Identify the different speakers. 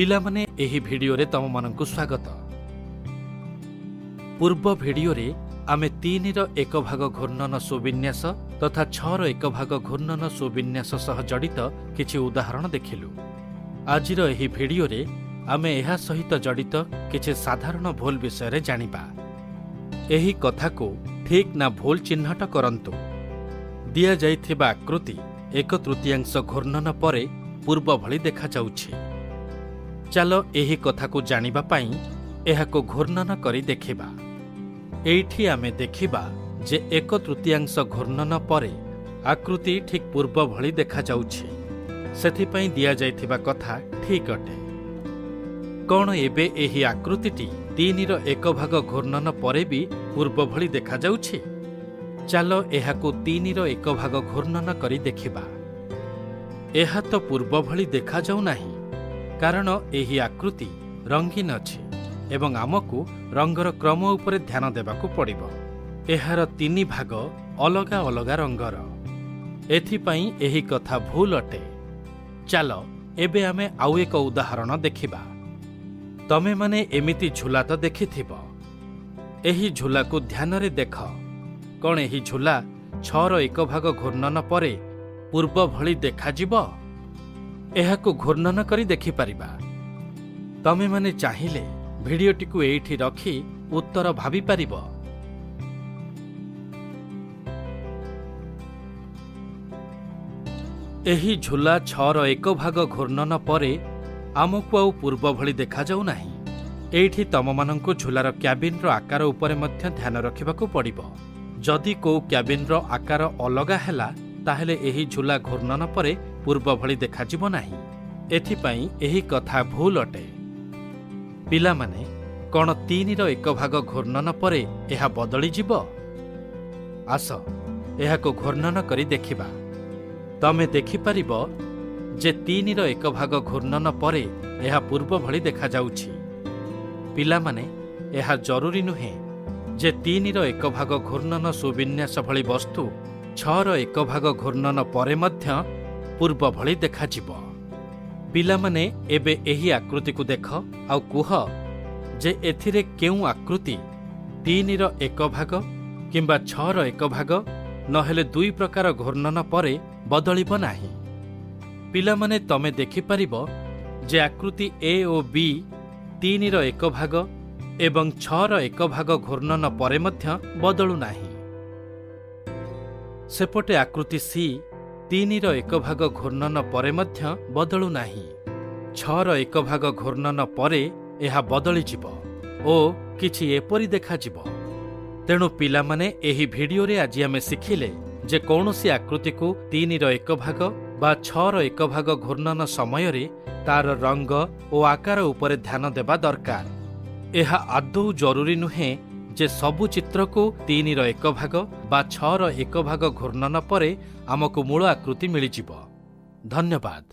Speaker 1: पिलामाने एही भिडियोरे तममानंकु स्वागत। पूर्व भिडियोरे आमे 3 ର 1 भाग घूर्णन सुविन्यास तथा 6 ର 1 भाग घूर्णन सुविन्यास सह जड़ित किछि उदाहरण देखिलु। आजिर एही भिडियोरे आमे एहा सहित जड़ित किछि साधारण भूल विषय जानिबा। एही कथाको ठीक ना भूल चिन्हट करंतु। दिया जाइथिबा आकृति 1/3 घूर्णन परे पूर्व भली देखा जाउछि। चलो एही कथाको जानिबा पई एहाको घूर्णन करी देखिबा। एइठी आमे देखिबा जे 1/3 घूर्णन परे आकृति ठीक पूर्व भली देखा जाउछि। सेथि पई दिया जाइथिबा कथा ठीक अटे। कोन एबे एही आकृतिटी 3 ର 1 भाग घूर्णन परे भी पूर्व भली देखा जाउछि? चलो एहाको 3 ର 1 भाग घूर्णन करी देखिबा। एहा तो पूर्व भली देखा जाउ नाही, कारण एही आकृति रंगीन अछि एवं आमको रंगर क्रम उपरे ध्यान देबाकू पड़िबो। एहार 3 भाग अलगा अलगा रंगर। एथिपई एही कथा भूल अटे। चलो एबे आमे आउ एक उदाहरण देखिबा। तमे माने एमिति झूला तो देखिथिबो। एही झूला को ध्यान रे देख। कोन एही झूला 6 ର 1 भाग घूर्णन परे पूर्व भली देखा जिवो? एहाको घूर्णन करी देखि परिबा। तमे माने चाहिले भिडियोटी को एइठी रखी उत्तर भाबी परिबो। एही झूला 6 ର 1 भाग घूर्णन परे आमको आउ पूर्व भली देखा जाउ नाही। एइठी तममानंको झूलार क्याबिन रो आकार उपरे मध्य ध्यान रखिबाकू पड़िबो। जदि को क्याबिन रो आकार अलगा हेला ताहेले एही झूला घूर्णन परे पूर्व भली देखा जिवो नाही। एथिपई एही कथा भूल अटे। पिला माने कोन 3 ର 1 भाग घूर्णन परे एहा बदली जिवो? आस एहाको घूर्णन करी देखिबा। तमे देखि परिबो जे 3 ର 1 भाग घूर्णन परे एहा पूर्व भली देखा जाउछि। पिला माने एहा जरूरी नुहे जे 3 ର 1 भाग घूर्णन सुविन्यास भली वस्तु 6 ର 1 भाग घूर्णन परे मध्य पूर्व भली देखा जिवो। पिला माने एबे एही आकृति को देख आउ कुह जे एथिरे केउ आकृति 3 ର 1 भाग किंबा 6 ର 1 भाग नहेले 2 प्रकार घूर्णन परे बदलिबो नाही। पिला माने तमे देखि परिबो जे आकृति ए ओ बी 3 ର 1 भाग एवं 6 ର 1 भाग घूर्णन परे मध्य बदलु नाही। सेपटे आकृति सी 3 ର 1 भाग घूर्णन परे मध्य बदलु नाही। 6 ର 1 भाग घूर्णन परे एहा बदली जिवो ओ किछि एपरि देखा जिवो। तेणु पिला माने एही भिडियोरे आज आमे सिखिले जे कौनसी आकृति को 3 ର 1 भाग बा 6 ର 1 भाग घूर्णन समय रे तार रंग और आकार उपरे ध्यान देबा दरकार। एहा आदौ जरूरी नुहे जे सबु चित्र को 3 ର 1 भाग बा 6 ର 1 भाग घूर्णन परे आमको मूल आकृति मिली जिवो। धन्यवाद।